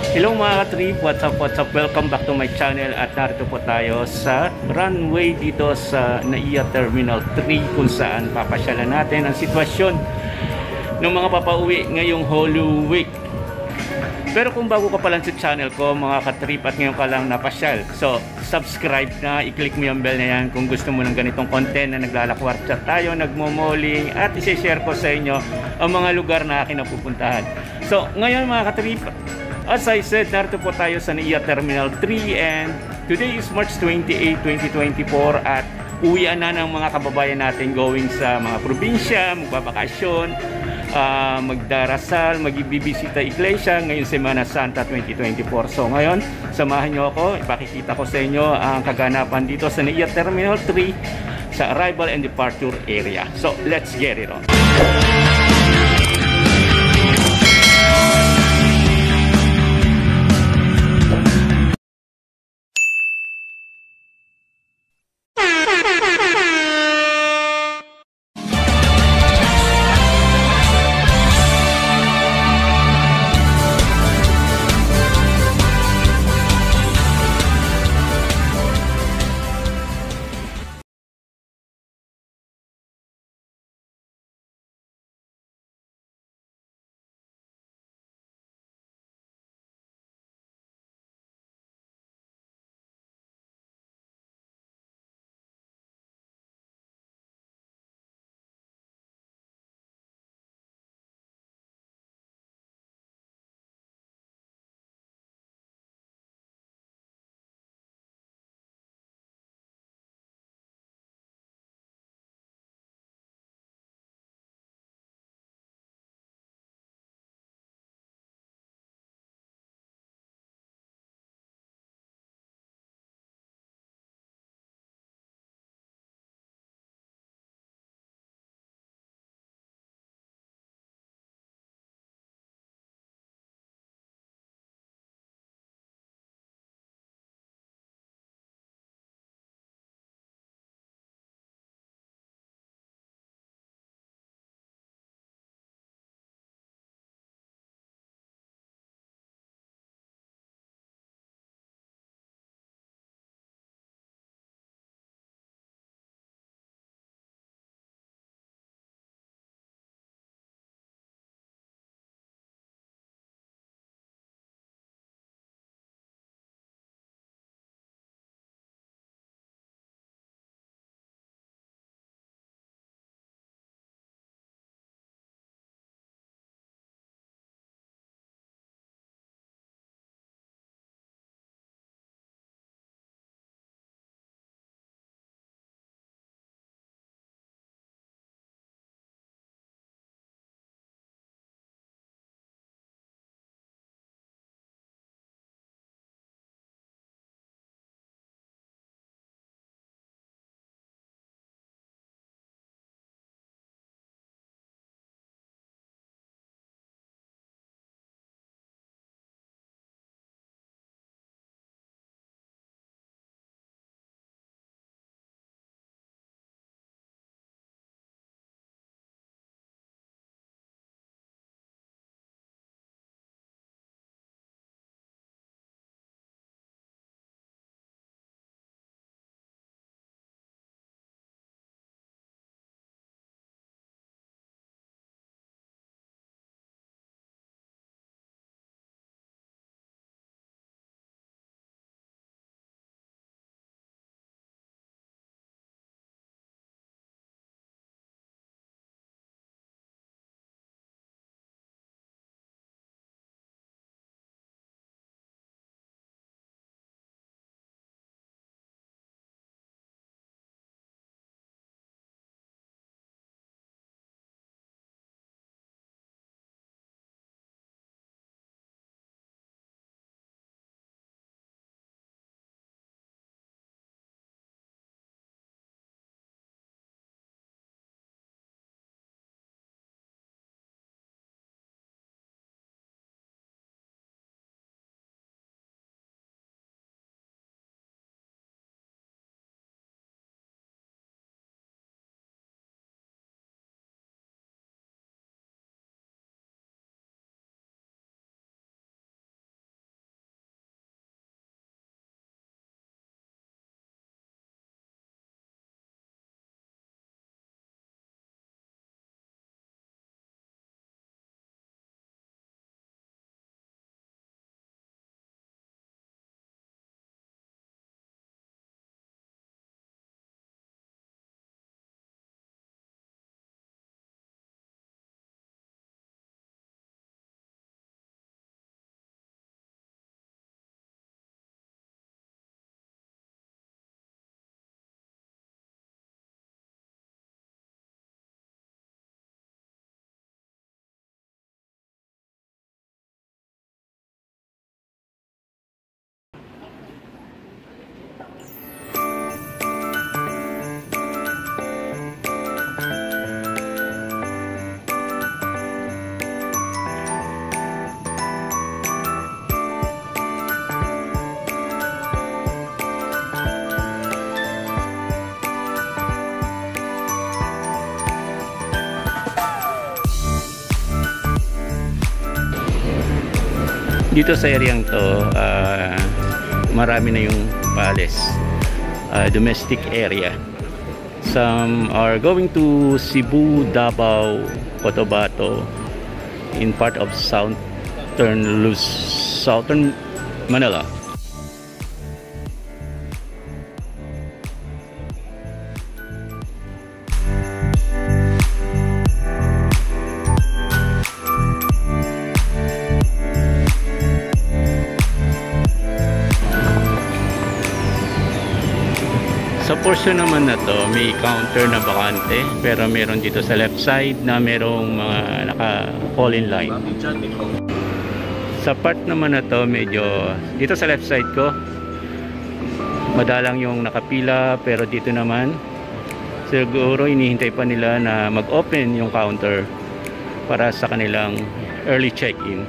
Hello mga ka-trip, what's up, welcome back to my channel. At narito po tayo sa runway dito sa NAIA Terminal 3, kung saan papasyalan natin ang sitwasyon ng mga papauwi ngayong Holy Week. Pero kung bago ka pa lang sa channel ko mga ka-trip at ngayon ka lang napasyal, so subscribe na, i-click mo yung bell na yan kung gusto mo ng ganitong content na naglalakwarta tayo, nagmomoling, at i-share ko sa inyo ang mga lugar na akin napupuntahan. So ngayon mga ka-trip, as I said, narito po tayo sa NAIA Terminal 3 and today is March 28, 2024 at uwian na ng mga kababayan natin going sa mga probinsya, magbabakasyon, magdarasal, magbibisita iglesia ngayong Semana Santa 2024. So ngayon, samahan nyo ako, ipakikita ko sa inyo ang kaganapan dito sa NAIA Terminal 3 sa arrival and departure area. So let's get it on. Dito sa areang to, marami na yung palace, domestic area. Some are going to Cebu, Davao, Cotabato, in part of southern Manila. Sa portion naman na to, may counter na bakante, pero meron dito sa left side na merong mga naka-fall in line. Sa part naman na to, medyo dito sa left side ko, madalang yung nakapila, pero dito naman siguro inihintay pa nila na mag-open yung counter para sa kanilang early check-in.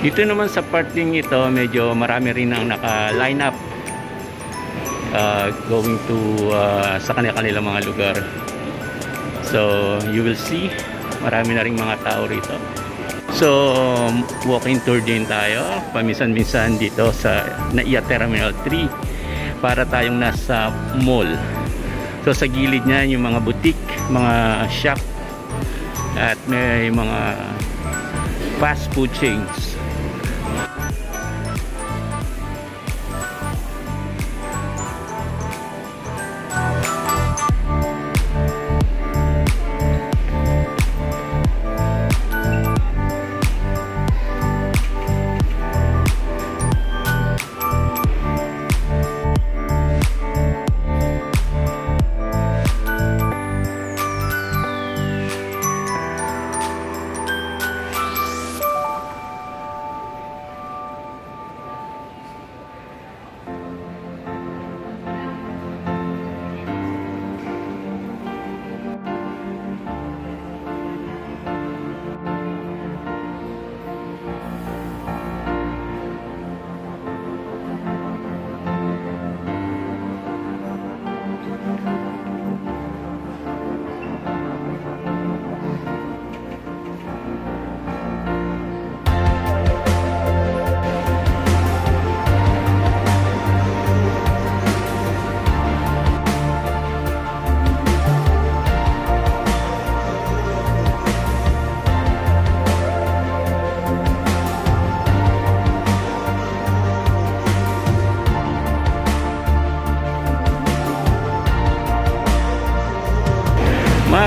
Dito naman sa parting ito, medyo marami rin ang naka-line up going to sa kanilang mga lugar. So you will see, marami na rin mga tao rito. So walking tour din tayo paminsan-minsan dito sa NAIA Terminal 3 para tayong nasa mall. So sa gilid niya yung mga boutique, mga shop, at may mga fast food chains.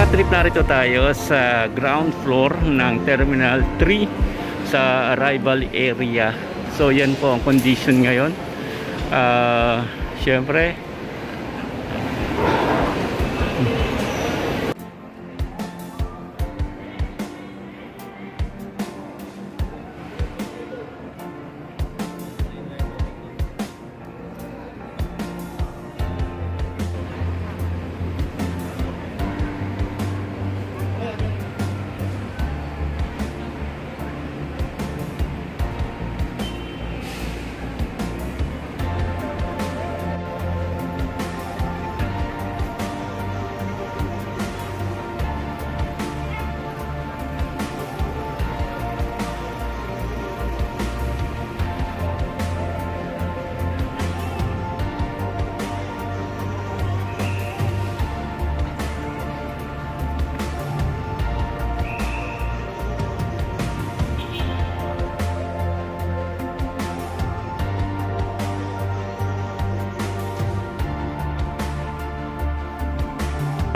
Trip narito tayo sa ground floor ng Terminal 3 sa arrival area. So yan po ang condition ngayon. Syempre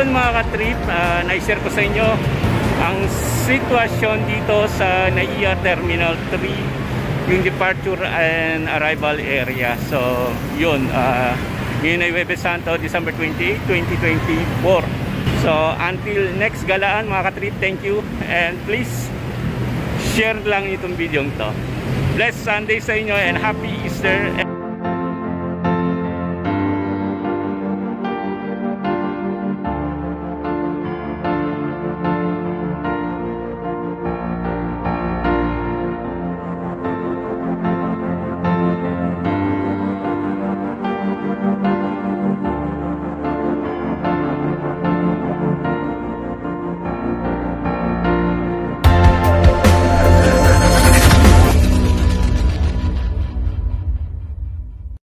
mga ka-trip, na-share ko sa inyo ang sitwasyon dito sa NAIA Terminal 3, yung departure and arrival area. So yun, ngayon ay Huwebes Santo, December 28, 2024. So until next galaan mga ka-trip, thank you, and please share lang itong video to. Blessed Sunday sa inyo and happy Easter.